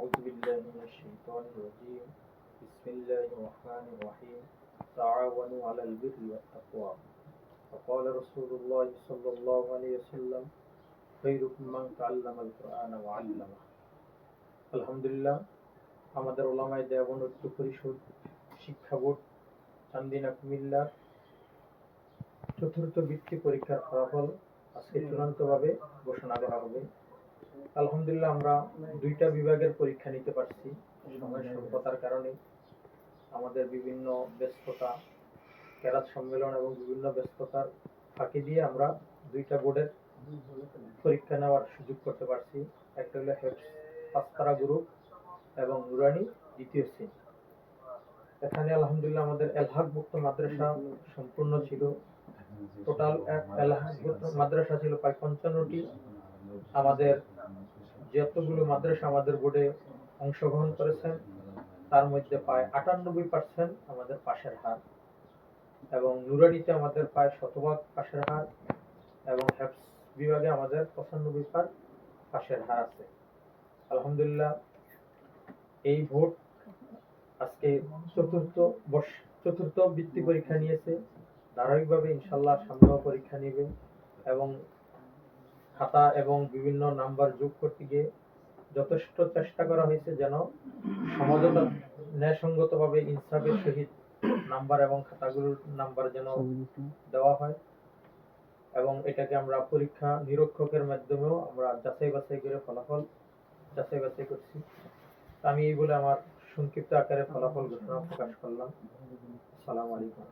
أعوذ بالله من الشيطان الرجيم بسم الله الرحمن الرحيم تعاونوا على البر والتقوى وقال رسول الله صلى الله عليه وسلم خيركم من تعلم القرآن وعلمه আলহামদুলিল্লাহ আমাদের ওলামায়ে দেওবন্দ ঐক্য পরিষদ শিক্ষা বোর্ড চান্দিনা কুমিল্লার চতুর্থ বৃত্তি পরীক্ষার ফলাফল আজকে চূড়ান্তভাবে ঘোষণা করা হবে। আলহামদুলিল্লাহ আমরা দুইটা বিভাগের পরীক্ষা নিতে পারছি। সময় স্বল্পতার কারণে আমাদের বিভিন্ন ব্যস্ততা, কেরাত সম্মেলন এবং বিভিন্ন ব্যস্ততার ফাঁকি দিয়ে আমরা দুইটা বোর্ডের পরীক্ষা নেওয়ার সুযোগ করতে পারছি। একটা হলো হেফজ পাঁচতারা গ্রুপ এবং নুরানি দ্বিতীয় শ্রেণী। এখানে আলহামদুলিল্লাহ আমাদের এলহাক মুক্ত মাদ্রাসা সম্পূর্ণ ছিল। টোটাল এলহাক মুক্ত মাদ্রাসা ছিল প্রায় 55টি। আমাদের যতগুলো মাদ্রাসা আমাদের বোর্ডে অংশগ্রহণ করেছেন তার মধ্যে প্রায় 98% আমাদের পাশের হার, এবং নুরানিতে আমাদের প্রায় 100% পাশের হার, এবং হেফজ বিভাগে আমাদের 95% পাশের হার আছে। আলহামদুলিল্লাহ এই বোর্ড আজকে চতুর্থ বৃত্তি পরীক্ষা নিয়েছে। ধারাবাহিকভাবে ইনশাল্লাহ সামনেও পরীক্ষা নেবে এবং খাতা এবং বিভিন্ন নাম্বার যোগ করতে গিয়ে যথেষ্ট চেষ্টা করা হয়েছে যেন সমঝোতা ন্যায়সঙ্গতভাবে ইনসাফের সহিত নাম্বার এবং খাতাগুলোর নাম্বার যেন দেওয়া হয়, এবং এটাকে আমরা পরীক্ষা নিরীক্ষকের মাধ্যমেও আমরা যাচাই বাছাই করে ফলাফল যাচাই বাছাই করছি। আমি এই বলে আমার সংক্ষিপ্ত আকারে ফলাফল ঘোষণা প্রকাশ করলাম। আসসালামু আলাইকুম।